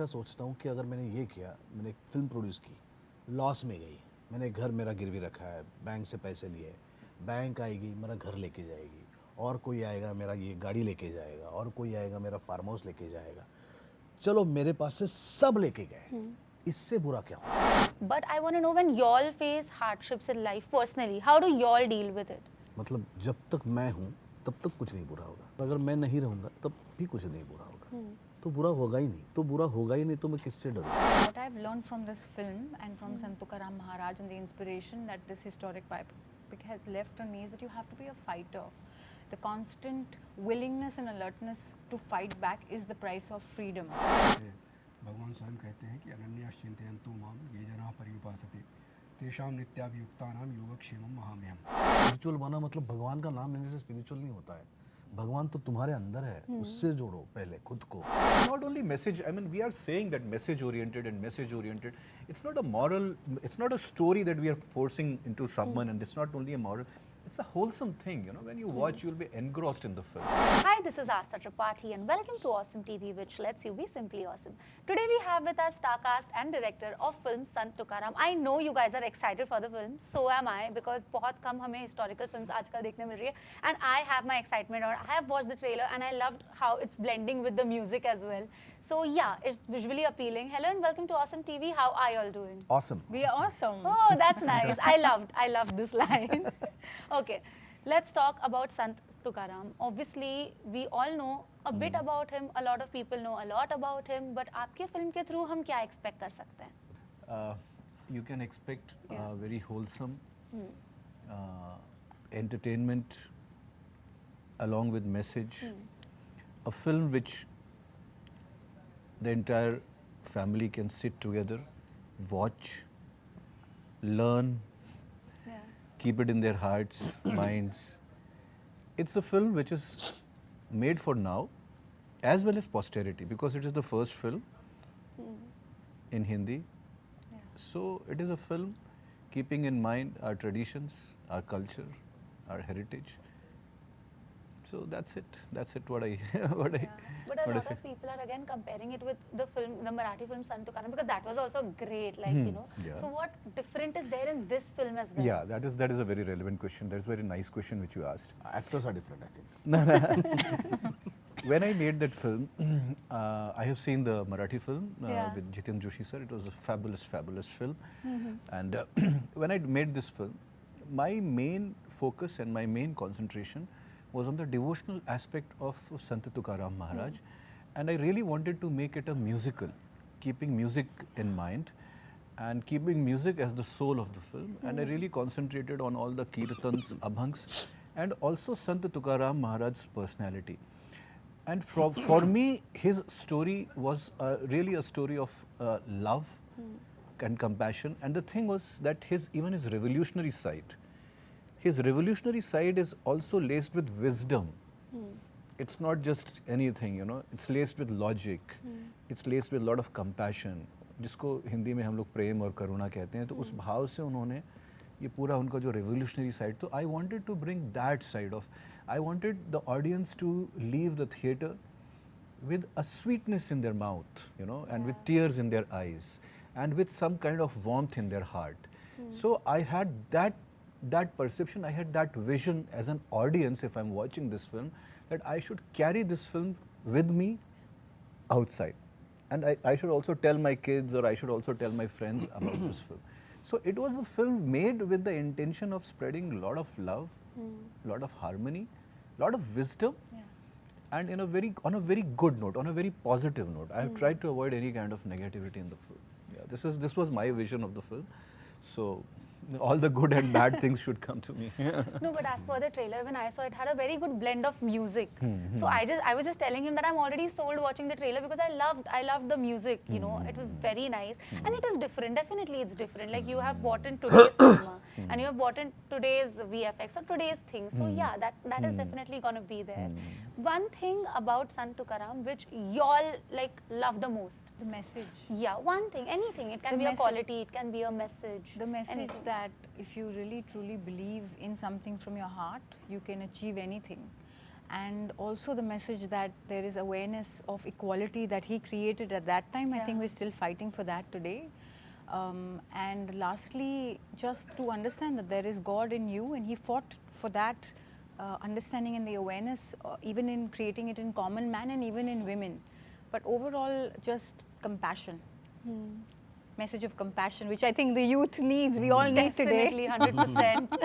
हमेशा सोचता हूँ कि अगर मैंने ये किया, मैंने एक फिल्म प्रोड्यूस की, लॉस में गई, मैंने घर मेरा गिरवी रखा है, बैंक से पैसे लिए, बैंक आएगी मेरा घर लेके जाएगी, और कोई आएगा मेरा ये गाड़ी लेके जाएगा, और कोई आएगा मेरा फार्म हाउस लेके जाएगा, चलो मेरे पास से सब लेके गए, इससे बुरा क्या हो? But I want to know, when y'all face hardships in life personally, how do y'all deal with it? मतलब जब तक मैं हूँ तब तक कुछ नहीं बुरा होगा, अगर मैं नहीं रहूँगा तब भी कुछ नहीं बुरा होगा, तो बुरा होगा ही नहीं, तो बुरा होगा ही नहीं तो मैं किससे डरूँ? What I've learned from this film and from Sant Tukaram Maharaj and the inspiration that this historic biopic has left on me is that you have to be a fighter. The constant willingness and alertness to fight back is the price of freedom. भगवान स्वयं कहते हैं कि अनन्याश्चिन्तयन्तो माम ये जनाः पर्युपासते तेषां नित्याभियुक्तानां योगक्षेमं महाम्यहम्। स्पिरिचुअल बना मतलब भगवान का नाम लेने से स्पिरिचुअल नहीं होता है, भगवान तो तुम्हारे अंदर है, उससे जोड़ो पहले खुद को। Not only message, I mean, we are saying that message oriented and message oriented. It's not a moral, it's not a story that we are forcing into someone, and it's not only a moral, it's a wholesome thing, you know. When you watch, you'll be engrossed in the film. Hi, this is Astha Tripathi and welcome to Awesome TV, which lets you be simply awesome. Today we have with us starcast and director of film Sant Tukaram. I know you guys are excited for the film, so am I, because बहुत कम हमें historical films आजकल देखने मिल रही है, and I have my excitement, और I have watched the trailer and I loved how it's blending with the music as well. So yeah, it's visually appealing. Hello and welcome to Awesome TV. How are you all doing? Awesome. We are awesome. Oh, that's nice. I loved this line. Okay, let's talk about Sant Tukaram. Obviously, we all know a bit about him. A lot of people know a lot about him. But आपके film के through हम क्या expect कर सकते हैं? You can expect very wholesome entertainment along with message. A film which the entire family can sit together, watch, learn, keep it in their hearts, minds. It's a film which is made for now as well as posterity, because it is the first film in Hindi. So it is a film keeping in mind our traditions, our culture, our heritage. So that's it. That's it. What I But a what I lot feel. of people are again comparing it with the film, the Marathi film Sant Tukaram, because that was also great, like, you know. Yeah. So what different is there in this film as well? Yeah, that is a very relevant question. That's a very nice question which you asked. Actors are different, I think. When I made that film, I have seen the Marathi film with Jiten Joshi sir. It was a fabulous film. And when I made this film, my main focus and my main concentration was on the devotional aspect of Sant Tukaram Maharaj. And I really wanted to make it a musical, keeping music in mind and keeping music as the soul of the film. And I really concentrated on all the kirtans, abhangs, and also Sant Tukaram Maharaj's personality. And for me, his story was really a story of love and compassion. And the thing was that even his revolutionary side is also laced with wisdom. It's not just anything, you know. It's laced with logic. It's laced with a lot of compassion. जिसको हिंदी में हम लोग प्रेम और करुणा कहते हैं, तो उस भाव से उन्होंने ये पूरा उनका जो revolutionary side, तो I wanted to bring that side of. I wanted the audience to leave the theater with a sweetness in their mouth, you know, and with tears in their eyes, and with some kind of warmth in their heart. So I had that perception, I had that vision as an audience, if I'm watching this film, that I should carry this film with me outside. And I should also tell my kids, or I should also tell my friends about this film. So it was a film made with the intention of spreading a lot of love, a lot of harmony, a lot of wisdom, and on a very good note, on a very positive note. I have tried to avoid any kind of negativity in the film. Yeah, this was my vision of the film. So all the good and bad things should come to me. No, but as per the trailer, when I saw it, had a very good blend of music. So I was just telling him that I'm already sold watching the trailer, because I loved the music. You know, it was very nice, and it is different. Definitely, it's different. Like, you have bought in today's cinema, and you have bought in today's VFX or today's things. So yeah, that is definitely gonna be there. One thing about Sant Tukaram which y'all like love the most. The message. Yeah, one thing, anything. It can The be a message. quality, it can be a message. The message anything. that if you really truly believe in something from your heart, you can achieve anything. and also the message that there is awareness of equality that he created at that time. I think Yeah. we're still fighting for that today. And lastly, just to understand that there is God in you, and he fought for that understanding and the awareness, even in creating it in common man and even in women. But overall, just compassion. Message of compassion, which I think the youth needs. We all need today. Definitely, 100%.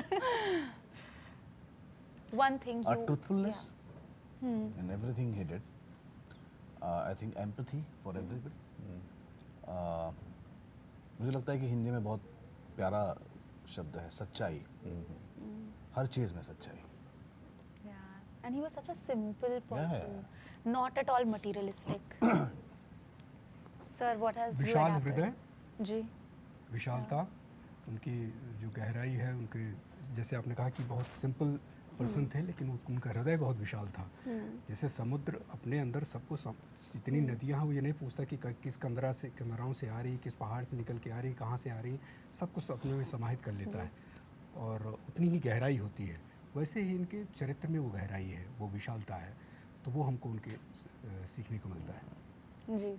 One thing Our you... truthfulness in everything he did. I think empathy for everybody. मुझे लगता है कि हिंदी में बहुत प्यारा शब्द है सच्चाई. हर चीज़ में सच्चाई. Yeah, and he was such a simple person, not at all materialistic. Sir, what has you Vishal adapted? हृदय, जी. विशालता, उनकी जो गहराई है, उनके जैसे आपने कहा कि बहुत सिंपल पर्सन थे, लेकिन उनका हृदय बहुत विशाल था. जैसे समुद्र अपने अंदर सबको जितनी नदियाँ हैं वो ये नहीं पूछता कि किस कंदराओं से आ रही, किस पहाड़ से निकल के आ रही, कहाँ से आ रही, सब कुछ अपने में समाहित कर लेता है और उतनी ही गहराई होती है. वैसे ही इनके चरित्र में वो गहराई है, वो विशालता है, तो वो हमको उनके सीखने को मिलता है. जी.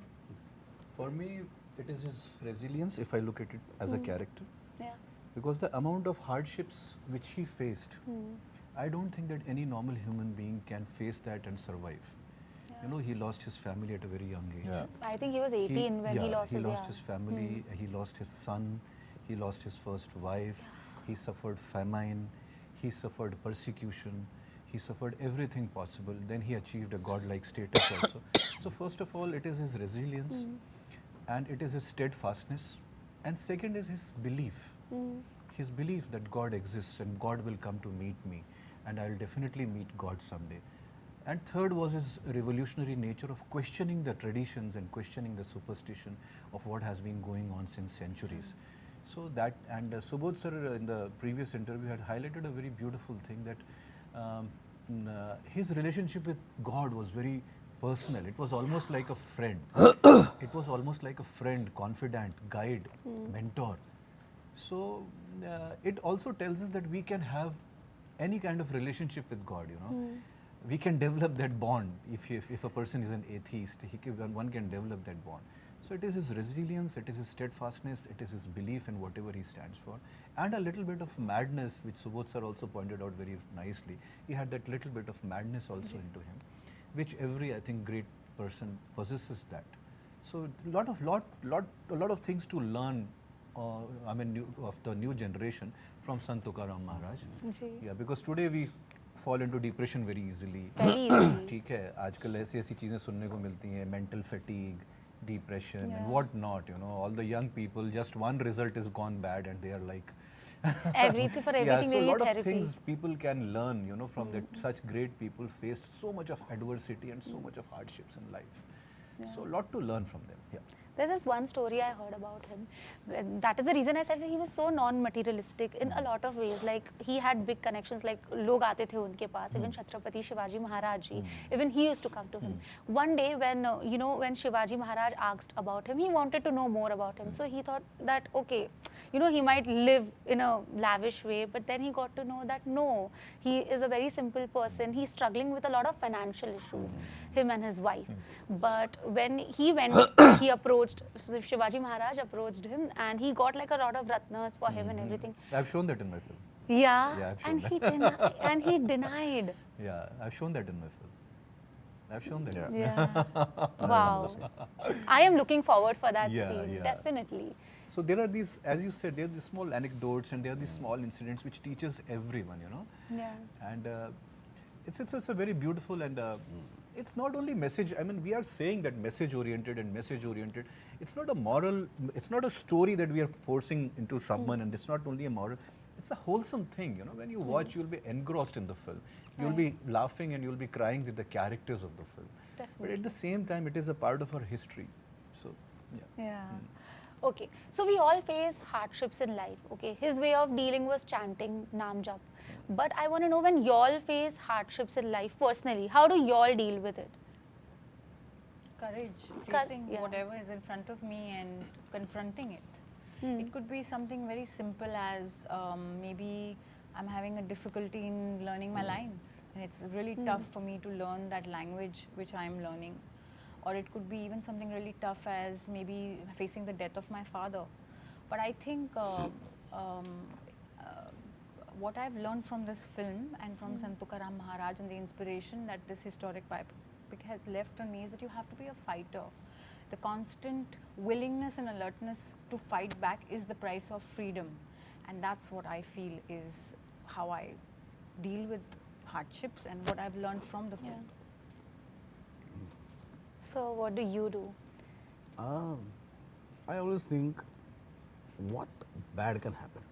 For me, it is his resilience if I look at it as a character. Yeah. Because the amount of hardships which he faced, I don't think that any normal human being can face that and survive. You know, he lost his family at a very young age. Yeah. I think he was 18 when he lost his family, he lost his son, he lost his first wife, he suffered famine, he suffered persecution, he suffered everything possible. Then he achieved a godlike status also. So first of all, it is his resilience and it is his steadfastness. And second is his belief. His belief that God exists and God will come to meet me and I will definitely meet God someday. And third was his revolutionary nature of questioning the traditions and questioning the superstition of what has been going on since centuries. So that, and Subodh sir in the previous interview had highlighted a very beautiful thing that his relationship with God was very personal. It was almost like a friend. It was almost like a friend, confidant, guide, mentor. So it also tells us that we can have any kind of relationship with God, you know. We can develop that bond. If a person is an atheist, one can develop that bond. So it is his resilience, it is his steadfastness, it is his belief in whatever he stands for, and a little bit of madness, which Subodh sir also pointed out very nicely. He had that little bit of madness also into him, which every, I think, great person possesses that. So a lot of things to learn. Of the new generation from Sant Tukaram Maharaj. Yeah, because today we fall into depression very easily. Very easily. ठीक है, आजकल ऐसी चीज़ें सुनने को मिलती हैं, mental fatigue, depression and what not, you know, all the young people, just one result is gone bad and they are like Everything for everything. yeah, so a really lot therapy. of things people can learn, you know, from that. Such great people faced so much of adversity and so much of hardships in life. So a lot to learn from them. Yeah. There's this one story I heard about him. That is the reason I said that he was so non-materialistic in a lot of ways. Like he had big connections. Like log aate the unke paas. Even Chhatrapati Shivaji Maharaj ji. Even he used to come to him. One day when when Shivaji Maharaj asked about him, he wanted to know more about him. So he thought that okay, he might live in a lavish way, but then he got to know that no, he is a very simple person. He's struggling with a lot of financial issues, him and his wife. But when he went, he approached, so Shivaji Maharaj approached him and he got like a lot of ratnas for him and everything. I've shown that in my film. Yeah, I've shown and he denied. Yeah, I've shown that in my film. I've shown that. Yeah. Yeah. Wow. I am looking forward for that Yeah, scene, yeah. definitely. So there are these, as you said, there are these small anecdotes and there are these small incidents which teaches everyone, you know. Yeah. And it's a very beautiful and it's not only message. I mean, we are saying that message oriented and message oriented. It's not a moral. It's not a story that we are forcing into someone, and it's not only a moral. It's a wholesome thing, you know. When you watch, you'll be engrossed in the film. You'll be laughing and you'll be crying with the characters of the film. But at the same time, it is a part of our history. So, yeah. Yeah. Okay, so we all face hardships in life. Okay, his way of dealing was chanting Naam Jap. But I want to know, when y'all face hardships in life personally, how do y'all deal with it? Courage, Cor- facing yeah. whatever is in front of me and confronting it. It could be something very simple as maybe I'm having a difficulty in learning my lines, and it's really tough for me to learn that language which I'm learning. Or it could be even something really tough as maybe facing the death of my father. But I think what I've learned from this film and from Sant Tukaram Maharaj and the inspiration that this historic biopic has left on me is that you have to be a fighter. The constant willingness and alertness to fight back is the price of freedom. And that's what I feel is how I deal with hardships and what I've learned from the film. So what do you do? I always think what bad can happen.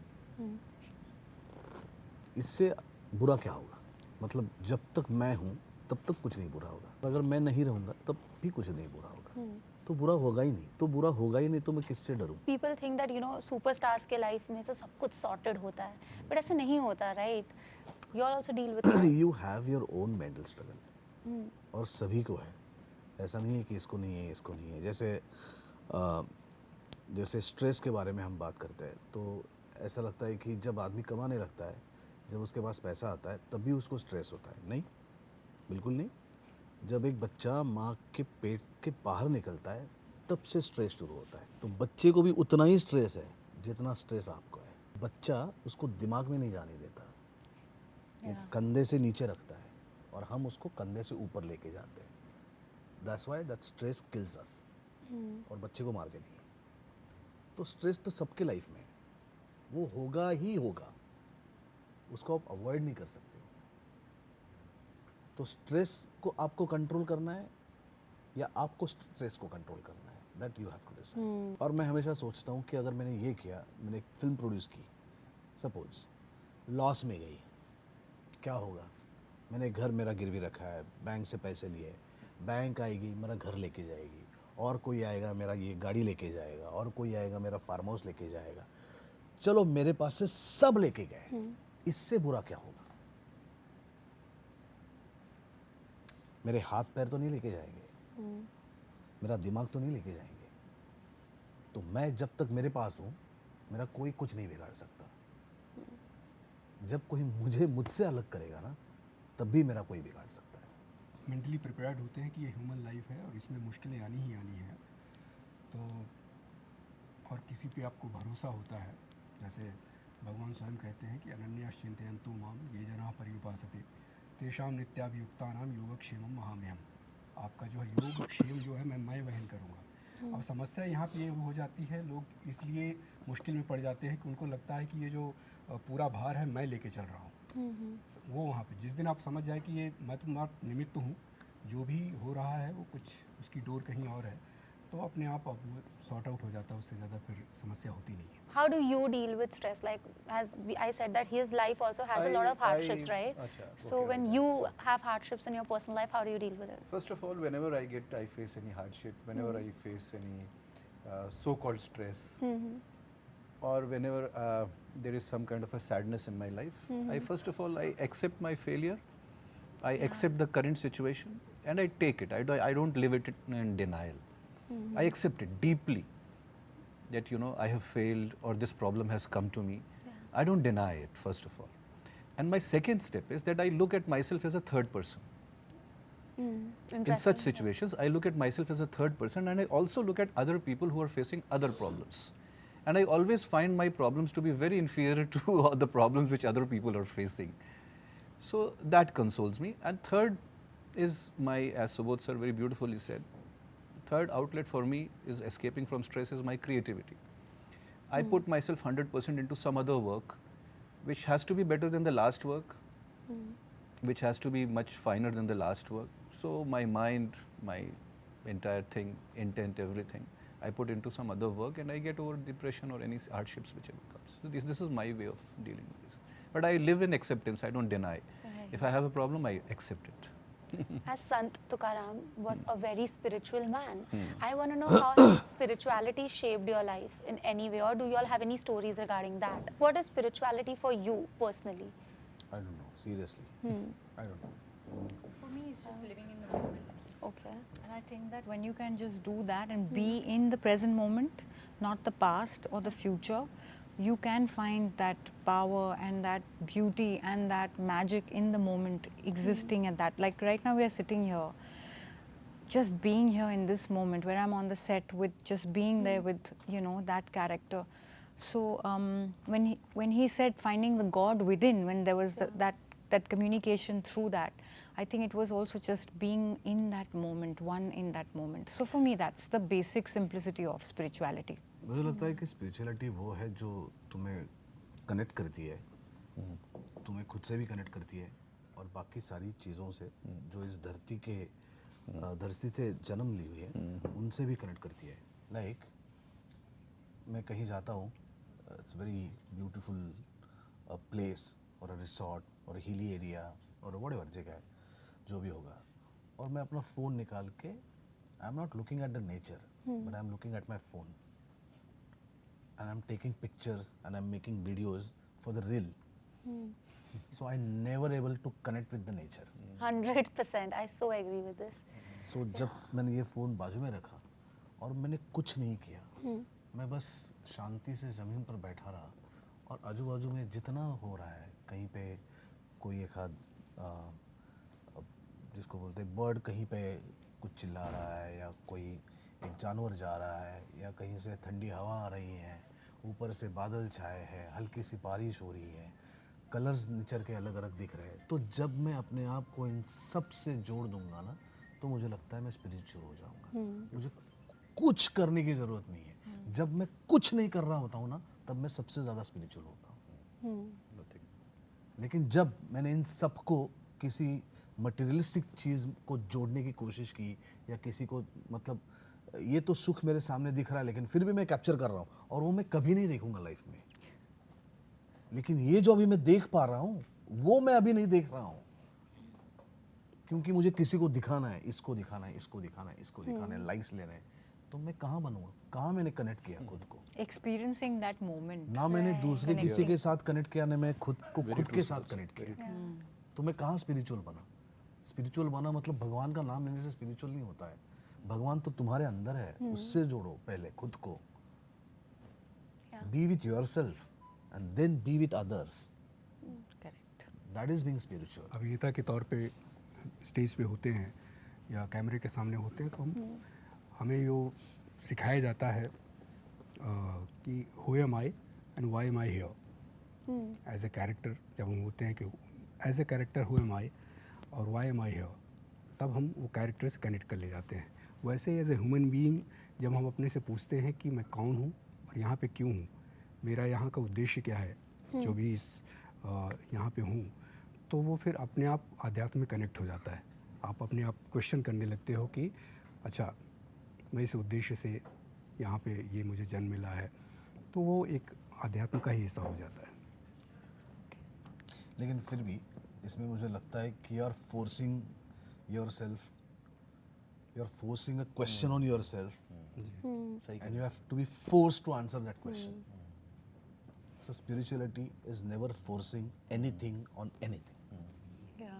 इससे बुरा क्या होगा, मतलब जब तक मैं हूँ तब तक कुछ नहीं बुरा होगा, अगर मैं नहीं रहूँगा तब भी कुछ नहीं बुरा होगा, तो बुरा होगा ही नहीं, तो बुरा होगा ही नहीं तो मैं किससे डरूँ? People think that सुपरस्टार्स के लाइफ में तो सब कुछ सॉर्टेड होता है, बट ऐसे नहीं होता, right? You all also deal with You have your own mental struggle, और सभी को है, ऐसा नहीं है कि इसको नहीं है इसको नहीं है। जैसे स्ट्रेस के बारे में हम बात करते हैं तो ऐसा लगता है कि जब आदमी कमाने लगता है, जब उसके पास पैसा आता है तब भी उसको स्ट्रेस होता है, नहीं, बिल्कुल नहीं। जब एक बच्चा माँ के पेट के बाहर निकलता है तब से स्ट्रेस शुरू होता है, तो बच्चे को भी उतना ही स्ट्रेस है जितना स्ट्रेस आपको है। बच्चा उसको दिमाग में नहीं जाने देता, वो कंधे से नीचे रखता है और हम उसको कंधे से ऊपर लेके जाते हैं। That's why that stress kills us, और बच्चे को मारते नहीं है। तो स्ट्रेस तो सबके लाइफ में है, वो होगा ही होगा, उसको आप अवॉइड नहीं कर सकते हो। तो स्ट्रेस को आपको कंट्रोल करना है या आपको स्ट्रेस को कंट्रोल करना है, that you have to decide. और मैं हमेशा सोचता हूँ कि अगर मैंने ये किया, मैंने एक फिल्म प्रोड्यूस की, सपोज लॉस में गई, क्या होगा? मैंने घर मेरा गिरवी रखा है, बैंक से पैसे लिए, बैंक आएगी मेरा घर लेके जाएगी, और कोई आएगा मेरा ये गाड़ी लेके जाएगा, और कोई आएगा मेरा फार्म हाउस लेके जाएगा। चलो मेरे पास से सब लेके गए, इससे बुरा क्या होगा? मेरे हाथ पैर तो नहीं लेके जाएंगे, मेरा दिमाग तो नहीं लेके जाएंगे, तो मैं जब तक मेरे पास हूँ मेरा कोई कुछ नहीं बिगाड़ सकता। जब कोई मुझसे अलग करेगा ना, तब भी मेरा कोई बिगाड़ सकता है। मेंटली प्रिपेयर्ड होते हैं कि ये ह्यूमन लाइफ है और इसमें मुश्किलें आनी ही आनी है, तो और किसी पे आपको भरोसा होता है, जैसे भगवान स्वयं कहते हैं कि अनन्याश्चिन्तयन्तो माम ये जनाः पर्युपासते तेषां नित्याभियुक्तानां योगक्षेमं महाम्यहम्। आपका जो है योगक्षेम जो है मैं वहन करूँगा। अब समस्या यहाँ पे ये हो जाती है, लोग इसलिए मुश्किल में पड़ जाते हैं कि उनको लगता है कि ये जो पूरा भार है मैं लेके चल रहा हूँ। वो वहाँ पे जिस दिन आप समझ जाए कि ये मैं तुम्हारा निमित्त हूँ, जो भी हो रहा है वो कुछ उसकी डोर कहीं और है, तो अपने आप अब सॉर्ट आउट हो जाता है, उससे ज़्यादा फिर समस्या होती नहीं है। How do you deal with stress? Like I said that his life also has a lot of hardships, right? So when you have hardships in your personal life, how do you deal with it? First of all, whenever I face any hardship, whenever I face any so-called stress, or whenever there is some kind of a sadness in my life, I first of all I accept my failure, I accept the current situation, and I take it. I don't live it in denial. I accept it deeply. That I have failed or this problem has come to me. I don't deny it, first of all. And my second step is that I look at myself as a third person. In such situations, I look at myself as a third person, and I also look at other people who are facing other problems. And I always find my problems to be very inferior to the problems which other people are facing. So that consoles me. And third is as Subodh sir very beautifully said, third outlet for me is escaping from stress is my creativity. I put myself 100% into some other work which has to be better than the last work, which has to be much finer than the last work. So my mind, my entire thing, intent, everything, I put into some other work, and I get over depression or any hardships whichever comes. So this is my way of dealing with this. But I live in acceptance, I don't deny. If I have a problem, I accept it. As Sant Tukaram was a very spiritual man, I want to know how has spirituality shaped your life in any way, or do you all have any stories regarding that? What is spirituality for you personally? I don't know, seriously. I don't know. For me, it's just living in the moment. Okay. And I think that when you can just do that and be in the present moment, not the past or the future, you can find that power and that beauty and that magic in the moment existing at that. Like right now we are sitting here, just being here in this moment where I'm on the set with just being there with, you know, that character. So when he said finding the God within, when there was that communication through that, I think it was also just being in that moment, one in that moment. So for me, that's the basic simplicity of spirituality. मुझे लगता है कि spirituality वो है जो तुम्हें connect करती है, तुम्हें खुद से भी कनेक्ट करती है और बाकी सारी चीज़ों से जो इस धरती से जन्म ली हुई है उनसे भी कनेक्ट करती है. लाइक मैं कहीं जाता हूँ, इट्स वेरी ब्यूटीफुल प्लेस और अ रिसोर्ट और हिली एरिया और व्हाटएवर जगह है जो भी होगा, और मैं अपना फ़ोन निकाल के I am not looking at the nature but I am looking at my phone and I'm taking pictures and I'm making videos for the reel. So I never able to connect with the nature. 100%. I so agree with this. So जब मैंने ये phone बाजू में रखा और मैंने कुछ नहीं किया, मैं बस शांति से ज़मीन पर बैठा रहा और आजू बाजू में जितना हो रहा है, कहीं पे कोई एक आध जिसको बोलते हैं बर्ड कहीं पे कुछ चिल्ला रहा है या कोई एक जानवर जा रहा है या कहीं से ठंडी हवा आ रही है, ऊपर से बादल छाए हैं, हल्की सी बारिश हो रही है, कलर्स नेचर के अलग अलग दिख रहे हैं, तो जब मैं अपने आप को इन सब से जोड़ दूंगा ना, तो मुझे लगता है मैं स्पिरिचुअल हो जाऊंगा. मुझे कुछ करने की ज़रूरत नहीं है. जब मैं कुछ नहीं कर रहा होता हूँ ना, तब मैं सबसे ज़्यादा स्पिरिचुअल होता हूँ. लेकिन जब मैंने इन सबको किसी मटेरियलिस्टिक चीज़ को जोड़ने की कोशिश की या किसी को मतलब ये तो सुख मेरे सामने दिख रहा है लेकिन फिर भी मैं कैप्चर कर रहा हूँ और वो मैं कभी नहीं देखूंगा लाइफ में, लेकिन ये जो अभी मैं देख पा रहा हूँ वो मैं अभी नहीं देख रहा हूँ क्योंकि मुझे किसी को दिखाना है, इसको दिखाना है, इसको दिखाना है, इसको दिखाना है, लाइक्स लेने हैं, तो मैं कहाँ बनूंगा, कहाँ मैंने कनेक्ट किया खुद को. Experiencing that moment. ना मैंने दूसरे किसी के साथ कनेक्ट किया, ना मैं खुद को खुद के साथ कनेक्ट किया, तो मैं कहाँ स्पिरिचुअल बना. स्पिरिचुअल बना मतलब भगवान का नाम लेने से स्पिरिचुअल नहीं होता है. भगवान तो तुम्हारे अंदर है, उससे जोड़ो पहले खुद को. Be with yourself and then be with others. Correct. That is being spiritual. अभिनेता के तौर पे स्टेज पे होते हैं या कैमरे के सामने होते हैं तो हमें यो सिखाया जाता है कि who am I and why am I here as a character. जब हम होते हैं कि as a character who am I और व्हाई एम आई हियर, तब हम वो कैरेक्टर से कनेक्ट कर ले जाते हैं. वैसे एज ए ह्यूमन बीइंग जब हम अपने से पूछते हैं कि मैं कौन हूँ और यहाँ पे क्यों हूँ, मेरा यहाँ का उद्देश्य क्या है, जो भी इस यहाँ पे हूँ, तो वो फिर अपने आप आध्यात्म में कनेक्ट हो जाता है. आप अपने आप क्वेश्चन करने लगते हो कि अच्छा मैं इस उद्देश्य से यहाँ पे ये मुझे जन्म मिला है, तो वो एक आध्यात्म का ही हिस्सा हो जाता है. लेकिन फिर भी इसमें मुझे लगता है कि you are forcing yourself, you are forcing a question on yourself and you have to be forced to answer that question. So spirituality is never forcing anything on anything. Yeah.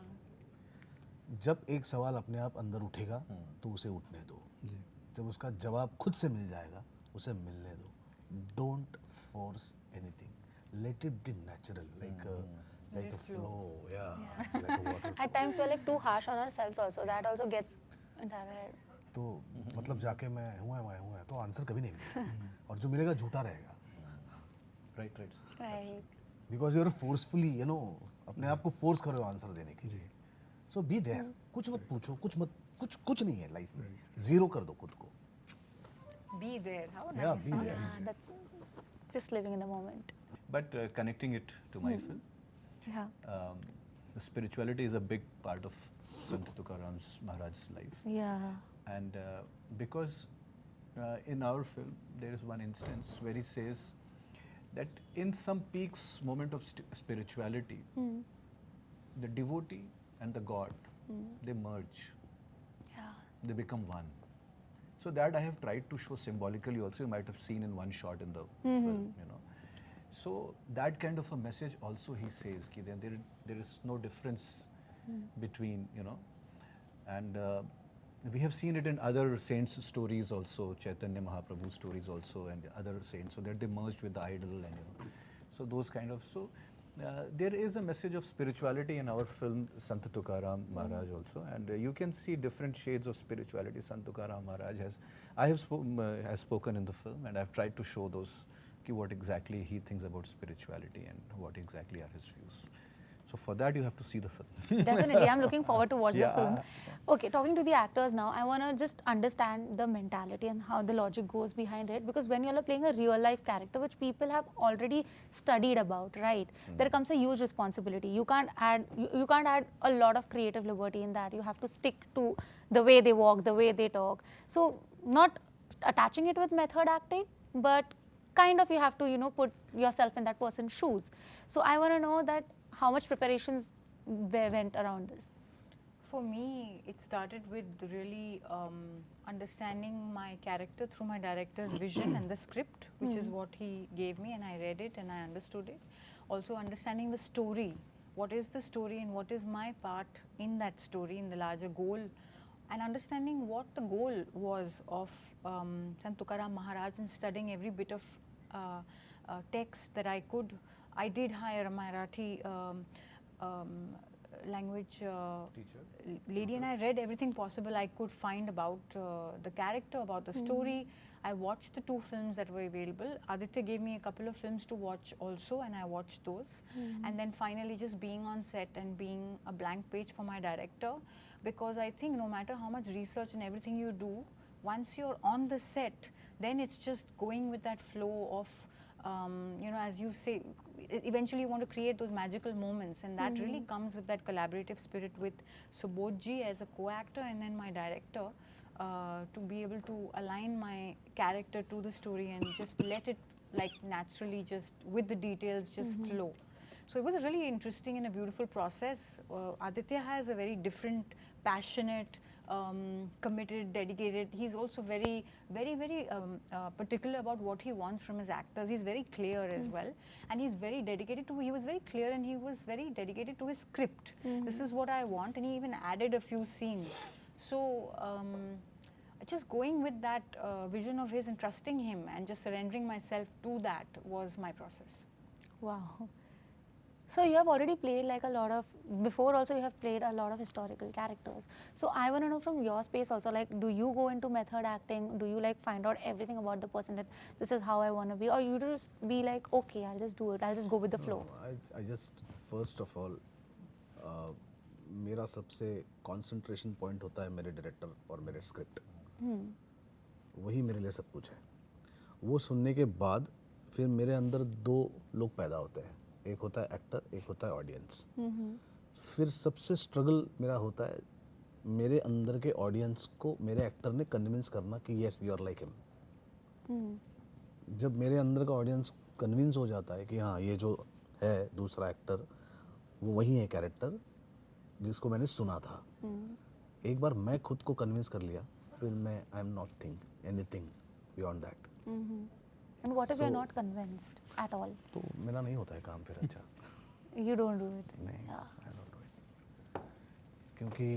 जब एक सवाल अपने आप अंदर उठेगा तो उसे उठने दो. जब उसका जवाब खुद से मिल जाएगा उसे मिलने दो. Don't force anything. Let it be natural, like a flow. Yeah, it's like a water flow. At times we're like too harsh on ourselves also. That also gets into our head. तो मतलब जाके मैं हूँ तो answer कभी नहीं मिलेगा और जो मिलेगा झूठा रहेगा. Right. Right. Because you are forcefully अपने आप को फोर्स कर रहे हो आंसर देने के लिए. सो बी देयर. कुछ मत पूछो, कुछ नहीं है लाइफ में. जीरो कर दो खुद को. Be there. How nice. या be there. Yeah, that's just living in the moment. But connecting it to my film, Yeah. the spirituality is a big part of Sant Tukaram Maharaj's life. Yeah. And because in our film there is one instance where he says that in some peaks moment of spirituality, the devotee and the God, they merge, Yeah. they become one. So that I have tried to show symbolically also. You might have seen in one shot in the film, you know. So that kind of a message also he says ki there is no difference between, you know, and We have seen it in other saints' stories also, Chaitanya Mahaprabhu stories also, and other saints. So that they merged with the idol, and so those kind of there is a message of spirituality in our film Sant Tukaram Maharaj also, and you can see different shades of spirituality. Sant Tukaram Maharaj has spoken in the film, and I've tried to show those what exactly he thinks about spirituality and what exactly are his views. So for that you have to see the film. Definitely, I'm looking forward to watch Yeah. the film. Okay, talking to the actors now, I want to just understand the mentality and how the logic goes behind it, because when you're playing a real life character, which people have already studied about, right? There comes a huge responsibility. You can't add a lot of creative liberty in that. You have to stick to the way they walk, the way they talk. So not attaching it with method acting, but kind of you have to put yourself in that person's shoes. So I want to know that how much preparations went around this. For me, it started with really understanding my character through my director's vision and the script, which is what he gave me, and I read it and I understood it. Also understanding the story. What is the story and what is my part in that story, in the larger goal, and understanding what the goal was of Sant Tukaram Maharaj, and studying every bit of text that I could. I did hire a Marathi language lady, and I read everything possible I could find about the character, about the story. I watched the 2 films that were available. Aditya gave me a couple of films to watch also, and I watched those. And then finally just being on set and being a blank page for my director, because I think no matter how much research and everything you do, once you're on the set, then it's just going with that flow of as you say, eventually you want to create those magical moments, and that really comes with that collaborative spirit with Subodhji as a co-actor, and then my director, to be able to align my character to the story and just let it naturally, just with the details, just flow. So it was a really interesting and a beautiful process. Aditya has a very different, passionate, committed, dedicated. He's also very, very, very particular about what he wants from his actors. He's very clear as well, and he's very dedicated to. He was very clear, and he was very dedicated to his script. This is what I want, and he even added a few scenes. So just going with that vision of his and trusting him, and just surrendering myself to that was my process. Wow. So you have already played before also you have played a lot of historical characters. So I want to know from your space also, do you go into method acting? Do you find out everything about the person, that this is how I want to be? Or you just be okay, I'll just do it, I'll just go with the flow? I just, first of all, मेरा सबसे concentration point होता है मेरे director और मेरे script. वही मेरे लिए सब कुछ है. वो सुनने के बाद फिर मेरे अंदर 2 लोग पैदा होते हैं. एक होता है एक्टर, एक होता है ऑडियंस. फिर सबसे स्ट्रगल मेरा होता है मेरे अंदर के ऑडियंस को मेरे एक्टर ने कन्विंस करना कि yes you are like him. जब मेरे अंदर का ऑडियंस कन्विंस हो जाता है कि हाँ ये जो है दूसरा एक्टर वो वही है कैरेक्टर जिसको मैंने सुना था, एक बार मैं खुद को कन्विंस कर लिया, फिर मैं I am not think anything beyond that. And what if you're not convinced at all? तो मेरा नहीं होता है काम फिर अच्छा. You don't do it. नहीं, I don't do it. क्योंकि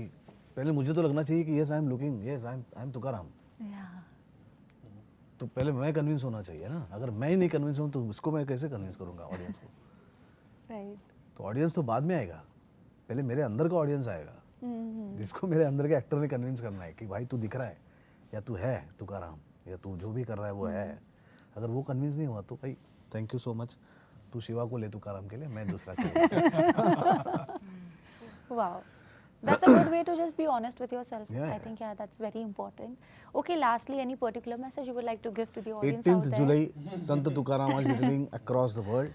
पहले मुझे तो लगना चाहिए कि yes I am looking, yes I am Tukaram. Yeah. तो पहले मैं कन्विंस होना चाहिए ना. अगर मैं ही नहीं कन्विंस हूँ तो उसको मैं कैसे कन्विंस करूँगा ऑडियंस को? Right. तो ऑडियंस तो बाद में आएगा, पहले मेरे अंदर का ऑडियंस आएगा, जिसको मेरे अंदर के एक्टर ने कन्विंस करना है कि भाई तू दिख रहा है, या तू है तुकाराम, या तू जो भी कर रहा है वो है. अगर वो कन्विंस नहीं हुआ तो भाई थैंक यू सो मच, तू शिवा को ले तुकाराम के लिए, मैं दूसरा के लिए. Wow. That's a good way to just be honest with yourself. Yeah, I yeah. think that's very important. Okay, lastly, any particular message you would like to give to the audience out 18th there? जुलाई संत तुकाराम आज releasing across the world.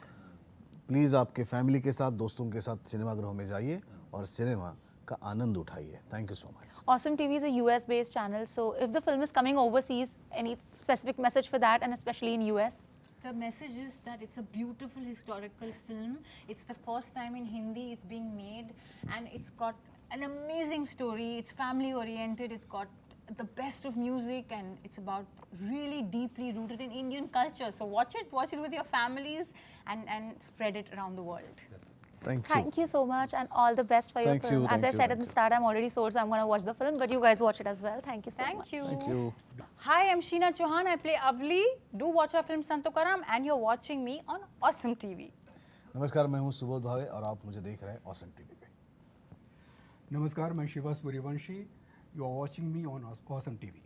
Please आपके family के साथ, दोस्तों के साथ सिनेमाघरों में जाइए और सिनेमा का आनंद उठाइए. Thank you so much. Awesome TV is a US-based channel, so if the film is coming overseas, any specific message for that, and especially in US? The message is that it's a beautiful historical film. It's the first time in Hindi it's being made, and it's got an amazing story. It's family oriented. It's got the best of music, and it's about really deeply rooted in Indian culture. So watch it with your families, and spread it around the world. Thank you. Thank you so much, and all the best for Thank your film. you, As thank I you, said at thank the you. start, I'm already sold, so I'm going to watch the film. But you guys watch it as well. Thank you so much. Thank you. Thank you. Hi, I'm Sheena Chauhan. I play Avli. Do watch our film Santokaram, and you're watching me on Awesome TV. नमस्कार, मैं हूँ सुबोध भावे और आप मुझे देख रहे हैं awesome TV पे। नमस्कार, मैं Shiva Suryavanshi, you are watching me on awesome TV.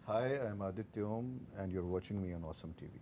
Hi, I'm Aditya Om, and you're watching me on Awesome TV.